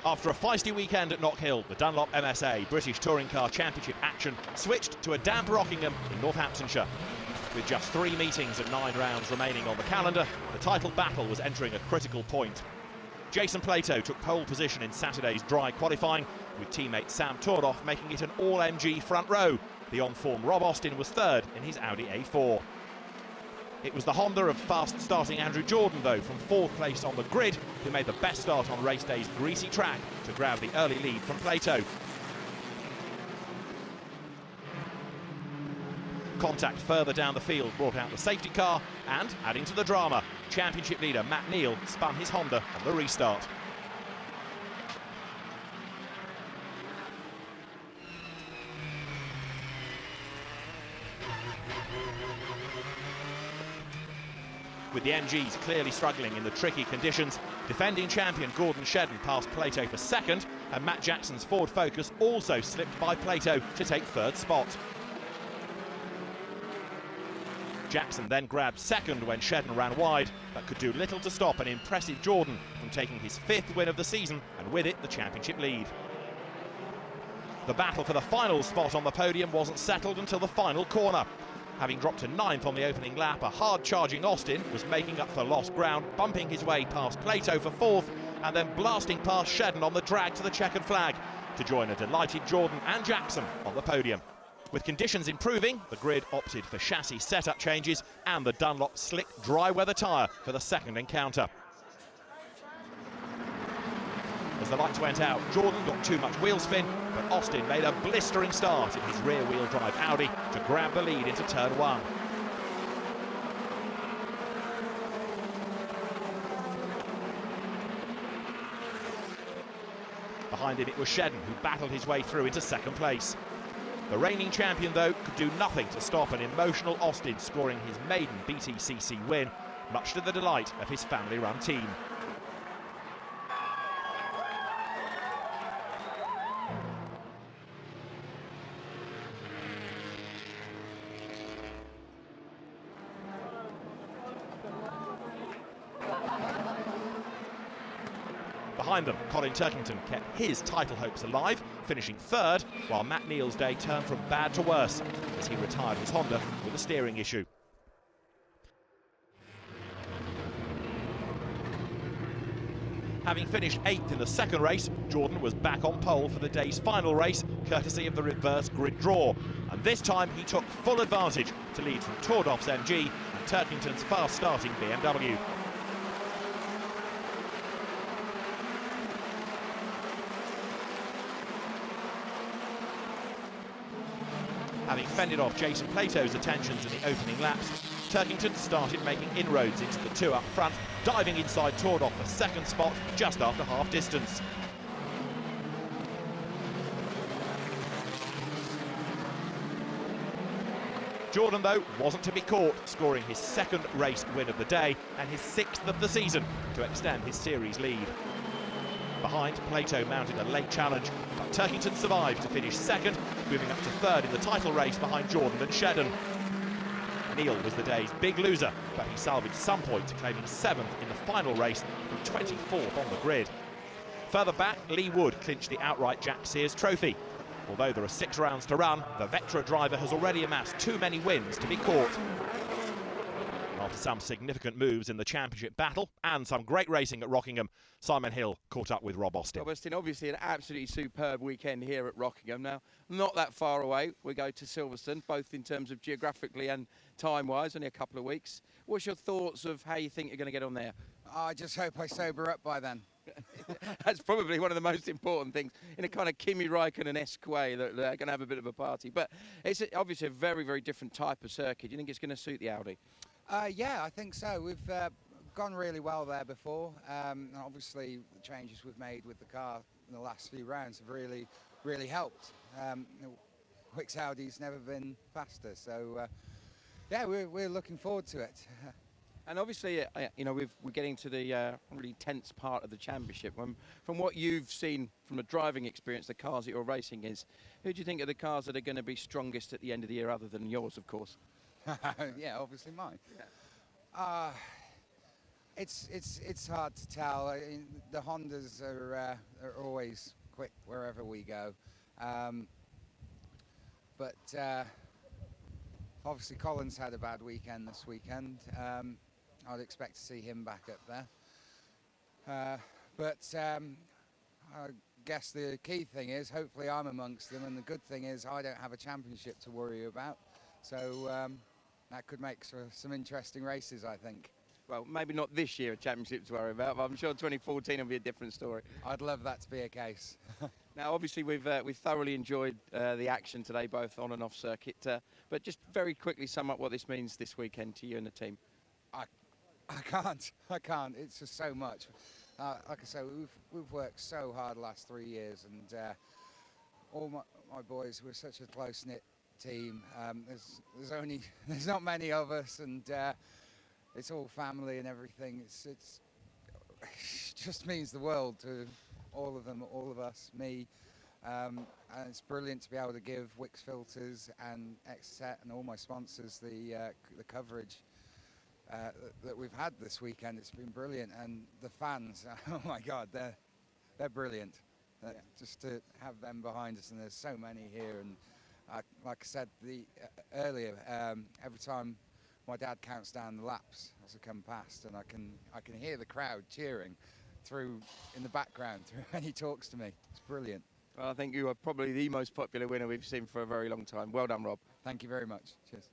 After a feisty weekend at Knockhill, the Dunlop MSA British Touring Car Championship action switched to a damp Rockingham in Northamptonshire. With just 3 meetings and 9 rounds remaining on the calendar, the title battle was entering a critical point. Jason Plato took pole position in Saturday's dry qualifying, with teammate Sam Tordoff making it an all-MG front row. The on-form Rob Austin was third in his Audi A4. It was the Honda of fast-starting Andrew Jordan, though, from 4th place on the grid, who made the best start on race day's greasy track to grab the early lead from Plato. Contact further down the field brought out the safety car, and, adding to the drama, championship leader Matt Neal spun his Honda on the restart. With the MGs clearly struggling in the tricky conditions, defending champion Gordon Shedden passed Plato for second, and Matt Jackson's Ford Focus also slipped by Plato to take third spot. Jackson then grabbed second when Shedden ran wide, but could do little to stop an impressive Jordan from taking his 5th win of the season, and with it the championship lead. The battle for the final spot on the podium wasn't settled until the final corner. Having dropped to 9th on the opening lap, a hard-charging Austin was making up for lost ground, bumping his way past Plato for 4th, and then blasting past Shedden on the drag to the checkered flag, to join a delighted Jordan and Jackson on the podium. With conditions improving, the grid opted for chassis setup changes and the Dunlop slick dry weather tyre for the second encounter. As the lights went out, Jordan got too much wheel spin, but Austin made a blistering start in his rear-wheel drive Audi to grab the lead into turn 1. Behind him it was Shedden, who battled his way through into second place. The reigning champion, though, could do nothing to stop an emotional Austin scoring his maiden BTCC win, much to the delight of his family-run team. Behind them, Colin Turkington kept his title hopes alive, finishing third, while Matt Neal's day turned from bad to worse as he retired his Honda with a steering issue. Having finished 8th in the second race, Jordan was back on pole for the day's final race, courtesy of the reverse grid draw. And this time he took full advantage to lead from Tordoff's MG and Turkington's fast-starting BMW. Having fended off Jason Plato's attentions in the opening laps, Turkington started making inroads into the 2 up front, diving inside Tordoff for second spot just after half distance. Jordan, though, wasn't to be caught, scoring his 2nd race win of the day and his 6th of the season to extend his series lead. Behind, Plato mounted a late challenge, but Turkington survived to finish 2nd, moving up to 3rd in the title race behind Jordan and Shedden. Neal was the day's big loser, but he salvaged some points, claiming 7th in the final race from 24th on the grid. Further back, Lee Wood clinched the outright Jack Sears trophy. Although there are 6 rounds to run, the Vectra driver has already amassed too many wins to be caught. After some significant moves in the championship battle and some great racing at Rockingham, Simon Hill caught up with Rob Austin. Rob Austin, obviously an absolutely superb weekend here at Rockingham. Now, not that far away, we go to Silverstone, both in terms of geographically and time-wise, only a couple of weeks. What's your thoughts of how you think you're going to get on there? I just hope I sober up by then. That's probably one of the most important things in a kind of Kimi Raikkonen-esque way, that they're going to have a bit of a party. But it's obviously a very, very different type of circuit. Do you think it's going to suit the Audi? Yeah, I think so. We've gone really well there before. And obviously, the changes we've made with the car in the last few rounds have really, really helped. Wick's Audi's never been faster, so yeah, we're looking forward to it. And obviously, you know, we're getting to the really tense part of the championship. From what you've seen from the driving experience, the cars that you're racing is, who do you think are the cars that are going to be strongest at the end of the year, other than yours, of course? Yeah, obviously mine. Yeah. It's hard to tell. The Hondas are always quick wherever we go, but obviously Colin's had a bad weekend this weekend. I'd expect to see him back up there, but I guess the key thing is hopefully I'm amongst them, and the good thing is I don't have a championship to worry about, so that could make some interesting races, I think. Well, maybe not this year a championship to worry about, but I'm sure 2014 will be a different story. I'd love that to be a case. Now, obviously, we've thoroughly enjoyed the action today, both on and off circuit. But just very quickly sum up what this means this weekend to you and the team. I can't. It's just so much. Like I say, we've worked so hard the last 3 years, and all my boys, we're such a close-knit team. There's not many of us, and it's all family and everything. It just means the world to all of them, all of us, me. And it's brilliant to be able to give Wix Filters and Exetet and all my sponsors the coverage that we've had this weekend. It's been brilliant, and the fans, oh my God, they're brilliant. Just to have them behind us, and there's so many here. And like I said earlier, every time my dad counts down the laps as I come past, and I can hear the crowd cheering in the background when he talks to me. It's brilliant. Well, I think you are probably the most popular winner we've seen for a very long time. Well done, Rob. Thank you very much. Cheers.